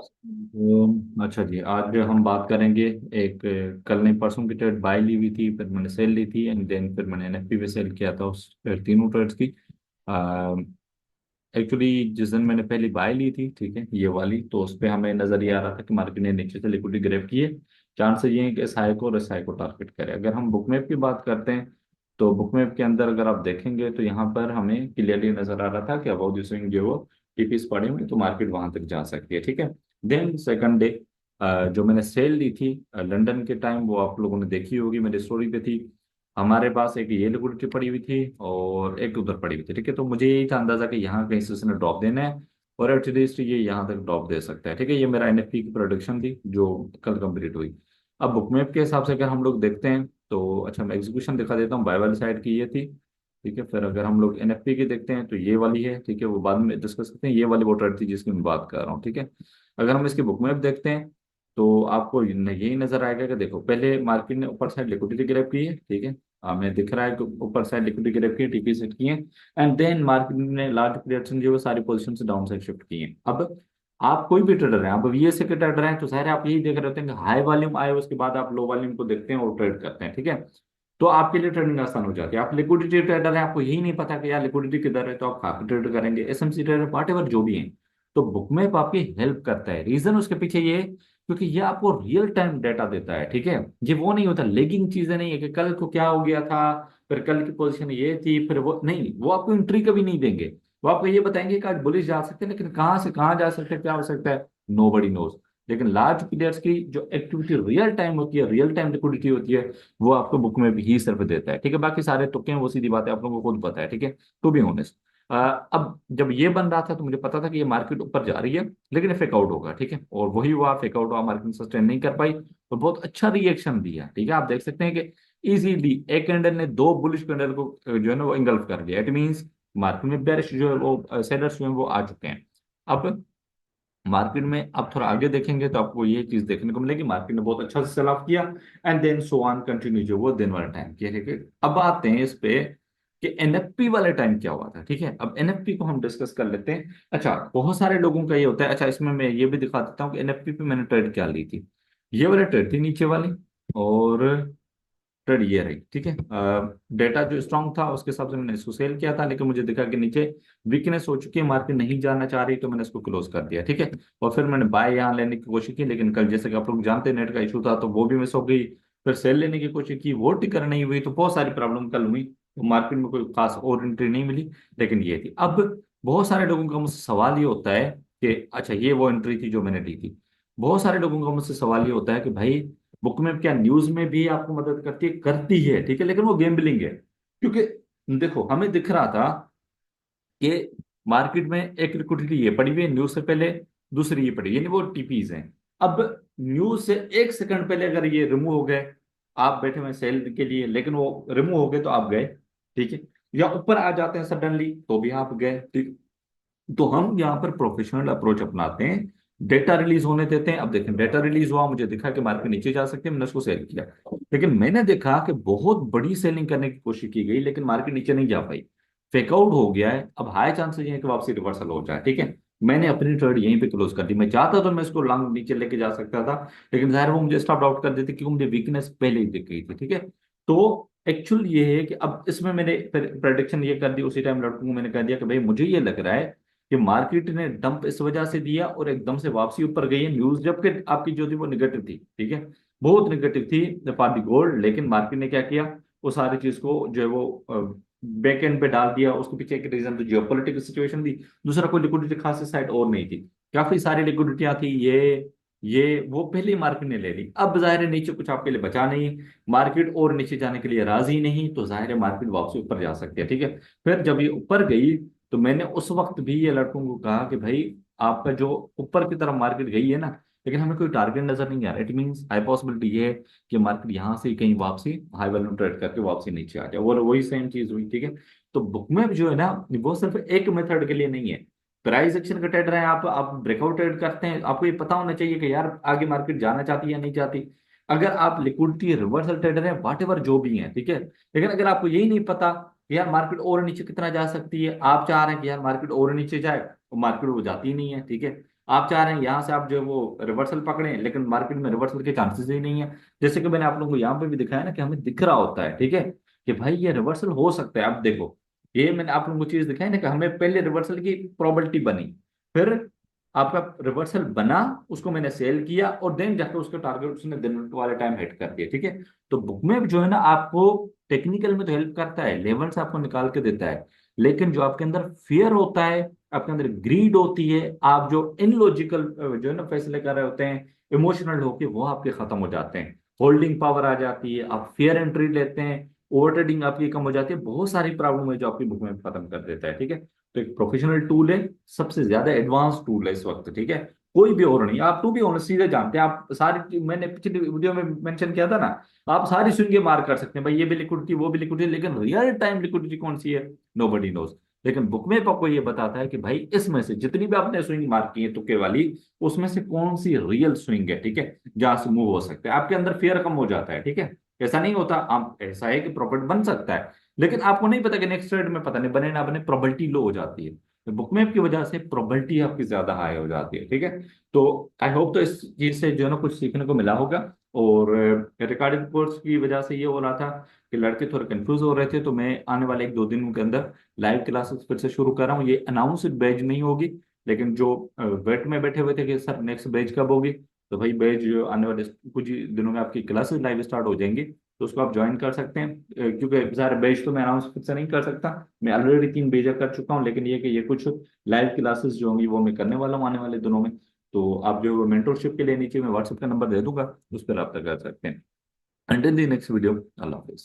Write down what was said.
अच्छा जी, आज हम बात करेंगे। एक कल नहीं परसों की ट्रेड बाय ली हुई थी, फिर मैंने सेल ली थी, एंड देन फिर मैंने एनएफपी पे सेल किया था उस फिर तीनों ट्रेड्स की। एक्चुअली जिस दिन मैंने पहली बाय ली थी, ठीक है, ये वाली, तो उस पर हमें नजर ये आ रहा था कि मार्केट ने नीचे से लिक्विडिटी ग्रैब की है। चांसेस ये हैं कि एसआई को और एसआई को टारगेट करे। अगर हम बुक मैप की बात करते हैं, तो बुक मैप के अंदर अगर आप देखेंगे तो यहाँ पर हमें क्लियरली नजर आ रहा था कि अबाउट द स्विंग जो वो टीपीस पड़े हुए हैं, तो मार्केट वहां तक जा सकती है, ठीक है। देन सेकंड डे जो मैंने सेल ली थी लंदन के टाइम, वो आप लोगों ने देखी होगी, मेरी स्टोरी पे थी। हमारे पास एक ये लिक्विडिटी पड़ी हुई थी और एक उधर पड़ी हुई थी, ठीक है। तो मुझे यही था अंदाजा कि यहाँ कहीं से उसने ड्रॉप देना है और एटलीस्ट ये यहाँ तक ड्रॉप दे सकता है, ठीक है। ये मेरा एनएफपी की प्रोडक्शन थी जो कल कंप्लीट हुई। अब बुकमैप के हिसाब से अगर हम लोग देखते हैं तो अच्छा, मैं एग्जीक्यूशन दिखा देता हूँ। बाय वाली साइड की ये थी, ठीक है। फिर अगर हम लोग एनएफपी की देखते हैं तो ये वाली है, ठीक है, वो बाद में डिस्कस करते हैं। ये वाली वो ट्रेड थी जिसकी मैं बात कर रहा हूँ, ठीक है। अगर हम इसकी बुकमैप देखते हैं तो आपको यही नजर आएगा कि देखो, पहले मार्केट ने ऊपर साइड लिक्विडिटी ग्रैब की है, ठीक है। हमें दिख रहा है कि ऊपर साइड लिक्विडिटी ग्रैब की है, टीपी सेट की है, एंड देन मार्केट ने लार्ज प्लेयर्स जो है सारी पोजीशन से डाउन साइड शिफ्ट की है। अब आप कोई भी ट्रेडर हैं, आप वीएसए के ट्रेडर हैं, तो जाहिर है आप यही देख रहे होते हैं कि हाई वॉल्यूम आए उसके बाद आप लो वॉल्यूम को देखते हैं और ट्रेड करते हैं, ठीक है। तो आपके लिए ट्रेडिंग आसान हो जाती है। आप लिक्विडिटी ट्रेडर हैं, आपको यही नहीं पता कि यार लिक्विडिटी किधर है, तो आप कहाँ पे ट्रेड करेंगे, एसएमसी ट्रेडर वॉट एवर जो भी है। तो बुकमैप आपकी हेल्प करता है। रीजन उसके पीछे ये है क्योंकि ये आपको रियल टाइम डेटा देता है, ठीक है। ये वो नहीं होता, लेगिंग चीजें नहीं है कि कल को क्या हो गया था, फिर कल की पोजीशन ये थी, फिर वो नहीं, वो आपको एंट्री कभी नहीं देंगे। वो आपको ये बताएंगे कि आज बुलिश जा सकते हैं, लेकिन कहाँ से कहाँ जा सकते हैं, क्या हो सकता है, नो बडी नोज। लेकिन लार्ज प्लेयर्स की जो एक्टिविटी रियल टाइम होती है, रियल टाइम लिक्विडिटी होती है, वो आपको बुक में भी ही सिर्फ देता है, ठीक है। बाकी सारे तुक्के हैं, वो सीधी बात है, आप लोगों को खुद पता है, ठीक है। टू बी ऑनेस्ट, अब जब ये बन रहा था तो मुझे पता था कि ये मार्केट ऊपर जा रही है, लेकिन फेक आउट होगा, ठीक है। और वही हुआ, फेक आउट हुआ, मार्केट सस्टेन नहीं कर पाई और बहुत अच्छा रिएक्शन दिया, ठीक है। आप देख सकते हैं कि इजीली एक कैंडल ने दो बुलिश कैंडल को जो है ना वो इंगल्फ कर दिया। इट मींस मार्केट में बेरिश जो है वो सेलर्स जो है वो आ चुके हैं। अब मार्केट में आप थोड़ा आगे देखेंगे तो आपको ये चीज देखने को मिलेगी, मार्केट ने बहुत अच्छा से सेल ऑफ किया, and then so on continue जो वो दिन वाला टाइम किया, ठीक है। अब आते हैं इस पे कि एनएफपी वाले टाइम क्या हुआ था, ठीक है। अब एनएफपी को हम डिस्कस कर लेते हैं। अच्छा, बहुत सारे लोगों का ये होता है। अच्छा, इसमें मैं ये भी दिखा देता हूँ कि एनएफपी पे मैंने ट्रेड क्या ली थी। ये वाली ट्रेड थी नीचे वाली, और ट्रेड ये रही, ठीक है। डेटा जो स्ट्रांग था उसके हिसाब से मैंने इसको सेल किया था, लेकिन मुझे दिखा कि नीचे वीकनेस हो चुकी है, मार्केट नहीं जाना चाह रही, तो मैंने इसको क्लोज कर दिया, ठीक है। और फिर मैंने बाय यहाँ लेने की कोशिश की, लेकिन कल जैसे कि आप लोग जानते हैं नेट का इशू था, तो वो भी मिस हो गई। फिर सेल लेने की कोशिश की, वो टिकर नहीं हुई, तो बहुत सारी प्रॉब्लम कल हुई, तो मार्केट में कोई खास और एंट्री नहीं मिली। लेकिन ये थी। अब बहुत सारे लोगों का मुझसे सवाल ये होता है कि अच्छा, ये वो एंट्री थी जो मैंने ली थी। बहुत सारे लोगों का मुझसे सवाल ये होता है कि भाई, बुक में क्या न्यूज में भी आपको मदद करती है, ठीक है, लेकिन वो गेम्बलिंग है। क्योंकि देखो, हमें दिख रहा था कि मार्केट में एक लिक्विडिटी ये पड़ी हुई है न्यूज से पहले, दूसरी ये पड़ी, यानी वो टीपीज हैं। अब न्यूज से एक सेकंड पहले अगर ये रिमूव हो गए, आप बैठे हुए सेल के लिए, लेकिन वो रिमूव हो गए तो आप गए, ठीक है। या ऊपर आ जाते हैं सडनली तो भी आप गए, ठीक। तो हम यहाँ पर प्रोफेशनल अप्रोच अपनाते हैं, डेटा रिलीज होने देते हैं। अब देखें, डेटा रिलीज हुआ, मुझे दिखा कि मार्केट नीचे जा सकती है, मैंने उसको सेल किया। लेकिन मैंने देखा कि बहुत बड़ी सेलिंग करने की कोशिश की गई, लेकिन मार्केट नीचे नहीं जा पाई, फेकआउट हो गया है। अब हाई चांसेस है कि वापसी रिवर्सल हो जाए, ठीक है। मैंने अपनी ट्रेड यहीं पे क्लोज कर दी। मैं चाहता तो मैं इसको लॉन्ग नीचे लेके जा सकता था, लेकिन जाहिर वो मुझे स्टॉप आउट कर देते क्योंकि मुझे वीकनेस पहले ही दिख गई थी, ठीक है। तो एक्चुअल ये है कि अब इसमें मैंने प्रेडिक्शन ये कर दी उसी टाइम, लड़कों को मैंने कह दिया कि भाई मुझे ये लग रहा है कि मार्केट ने डंप इस वजह से दिया और एकदम से वापसी ऊपर गई है न्यूज, जबकि आपकी जो थी वो निगेटिव थी, ठीक है, बहुत निगेटिव थी फॉर द गोल्ड। लेकिन मार्केट ने क्या किया, वो सारी चीज को जो है वो बैक एंड पे डाल दिया। उसके पीछे एक रीजन तो जियोपॉलिटिकल सिचुएशन थी, दूसरा कोई लिक्विडिटी खास साइड और नहीं थी। काफी सारी लिक्विडिटियां थी, ये वो पहले ही मार्केट ने ले ली। अब जाहिर है नीचे कुछ आपके लिए बचा नहीं, मार्केट और नीचे जाने के लिए राजी नहीं, तो जाहिर है मार्केट वापसी ऊपर जा सकती है, ठीक है। फिर जब ये ऊपर गई तो मैंने उस वक्त भी ये लड़कों को कहा कि भाई, आपका जो ऊपर की तरफ मार्केट गई है ना, लेकिन हमें कोई टारगेट नजर नहीं आ रहा। इट मींस हाई पॉसिबिलिटी ये है कि मार्केट यहाँ से कहीं वापसी हाई वैल्यू ट्रेड करके वापसी नीचे आ जाए, और वही सेम चीज हुई, ठीक है। तो बुक में जो है ना, वो सिर्फ एक मेथड के लिए नहीं है। प्राइस एक्शन का ट्रेडर है आप ब्रेकआउट ट्रेड करते हैं, आपको ये पता होना चाहिए कि यार आगे मार्केट जाना चाहती है या नहीं चाहती। अगर आप लिक्विडिटी रिवर्सल ट्रेडर है, वाट एवर जो भी है, ठीक है। लेकिन अगर आपको यही नहीं पता यार मार्केट और नीचे कितना जा सकती है, आप चाह रहे हैं कि यार मार्केट और नीचे जाए, और मार्केट वो जाती ही नहीं है, ठीक है। आप चाह रहे हैं यहाँ से आप जो है वो रिवर्सल पकड़ें, लेकिन मार्केट में रिवर्सल के चांसेस ही नहीं है। जैसे कि मैंने आप लोगों को यहाँ पे भी दिखाया ना कि हमें दिख रहा होता है, ठीक है, कि भाई ये रिवर्सल हो सकता है। अब देखो, ये मैंने आप लोगों को चीज दिखाई ना कि हमें पहले रिवर्सल की प्रोबेबिलिटी बनी, फिर आपका रिवर्सल बना, उसको मैंने सेल किया, और देन जाकर उसके टारगेट उसने दिन वाले टाइम हिट कर दिया, ठीक है। तो बुक में जो है ना आपको टेक्निकल में तो हेल्प करता है, लेवल्स आपको निकाल के देता है, लेकिन जो आपके अंदर फियर होता है, आपके अंदर ग्रीड होती है, आप जो इनलॉजिकल जो है ना फैसले कर रहे होते हैं, इमोशनल होके, वो आपके खत्म हो जाते हैं। होल्डिंग पावर आ जाती है, आप फेयर एंट्री लेते हैं, ओवर ट्रेडिंग आपकी कम हो जाती है, बहुत सारी प्रॉब्लम है जो आपकी बुक में खत्म कर देता है, ठीक है। तो एक प्रोफेशनल टूल है, सबसे ज्यादा एडवांस टूल है इस वक्त, ठीक है। कोई भी और नहीं, आप टू भी ऑनेस्ट सीधे जानते हैं, आप सारी, मैंने पिछली वीडियो में मेंशन किया था ना, आप सारी स्विंगे मार कर सकते हैं भाई, ये भी लिक्विडिटी वो भी लिक्विडिटी, लेकिन रियल टाइम लिक्विडिटी कौन सी है, नोबडी नोज। लेकिन बुक में आपको ये बताता है कि भाई इसमें से जितनी भी आपने स्विंग मार की है तुक्के वाली, उसमें से कौन सी रियल स्विंग है, ठीक है, जहां से मूव हो सकते हैं, आपके अंदर फेयर कम हो जाता है, ठीक है। ऐसा नहीं होता, आप ऐसा है कि प्रॉफिट बन सकता है, लेकिन आपको नहीं पता कि नेक्स्ट ट्रेड में पता नहीं बने ना बने, प्रोबेबिलिटी लो हो जाती है। तो बुक मैप की वजह से प्रोबेबिलिटी आपकी ज्यादा हाई हो जाती है, ठीक है। तो आई होप तो इस चीज से जो है ना कुछ सीखने को मिला होगा। और रिकॉर्डिंग कोर्स की वजह से ये हो रहा था कि लड़के थोड़े कंफ्यूज हो रहे थे, तो मैं आने वाले एक दो दिन के अंदर लाइव क्लासेस फिर से शुरू कर रहा हूँ। ये अनाउंस बैच नहीं होगी, लेकिन जो वेट में बैठे हुए थे कि सर नेक्स्ट बैच कब होगी, तो भाई बैच जो आने वाले कुछ ही दिनों में आपकी क्लासेस लाइव स्टार्ट हो जाएंगी, तो उसको आप ज्वाइन कर सकते हैं। क्योंकि सारे बैच तो मैं अनाउंस फिर से नहीं कर सकता, मैं ऑलरेडी 3 बैच कर चुका हूँ, लेकिन ये कि ये कुछ लाइव क्लासेस जो होंगी वो मैं करने वाला हूँ आने वाले दिनों में। तो आप जो मेंटरशिप के लिए नीचे मैं व्हाट्सएप का नंबर दे दूंगा, उस पर रब्ता कर सकते हैं। Until the next video, Allah Hafiz.